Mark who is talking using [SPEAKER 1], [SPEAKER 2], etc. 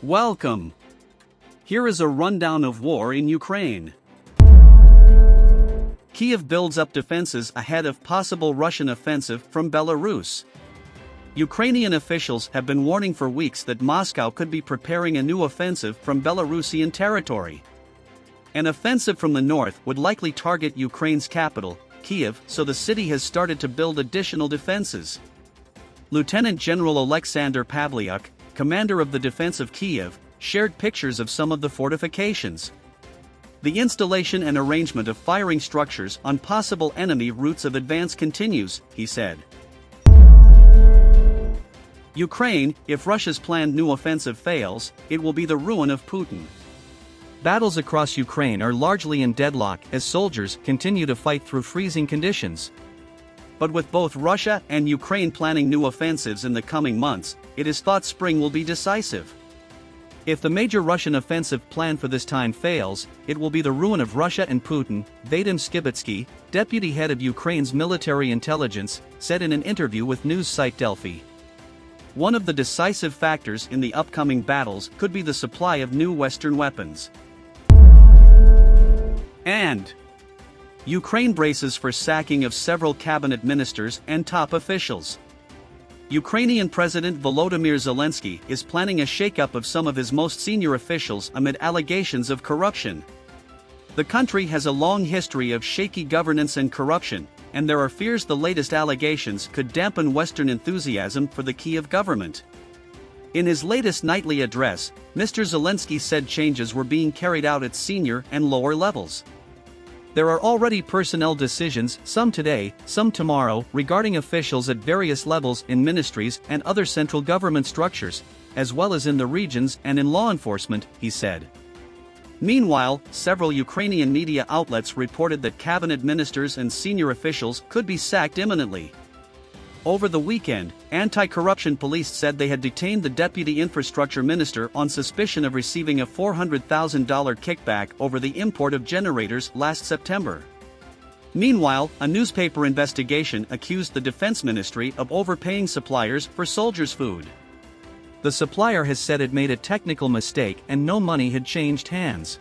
[SPEAKER 1] Welcome. Here is a rundown of war in Ukraine. Kyiv builds up defenses ahead of possible Russian offensive from Belarus. Ukrainian officials have been warning for weeks that Moscow could be preparing a new offensive from Belarusian territory. An offensive from the north would likely target Ukraine's capital, Kyiv, so the city has started to build additional defenses. Lieutenant General Alexander Pavlyuk, commander of the defense of Kyiv, shared pictures of some of the fortifications. The installation and arrangement of firing structures on possible enemy routes of advance continues, he said. Ukraine, if Russia's planned new offensive fails, it will be the ruin of Putin. Battles across Ukraine are largely in deadlock as soldiers continue to fight through freezing conditions. But with both Russia and Ukraine planning new offensives in the coming months, it is thought spring will be decisive. If the major Russian offensive plan for this time fails, it will be the ruin of Russia and Putin, Vadim Skibitsky, deputy head of Ukraine's military intelligence, said in an interview with news site Delphi. One of the decisive factors in the upcoming battles could be the supply of new Western weapons. And Ukraine braces for sacking of several cabinet ministers and top officials. Ukrainian President Volodymyr Zelenskyy is planning a shakeup of some of his most senior officials amid allegations of corruption. The country has a long history of shaky governance and corruption, and there are fears the latest allegations could dampen Western enthusiasm for the Kyiv government. In his latest nightly address, Mr. Zelenskyy said changes were being carried out at senior and lower levels. There are already personnel decisions, some today, some tomorrow, regarding officials at various levels in ministries and other central government structures, as well as in the regions and in law enforcement, he said. Meanwhile, several Ukrainian media outlets reported that cabinet ministers and senior officials could be sacked imminently. Over the weekend, anti-corruption police said they had detained the deputy infrastructure minister on suspicion of receiving a $400,000 kickback over the import of generators last September. Meanwhile, a newspaper investigation accused the defense ministry of overpaying suppliers for soldiers' food. The supplier has said it made a technical mistake and no money had changed hands.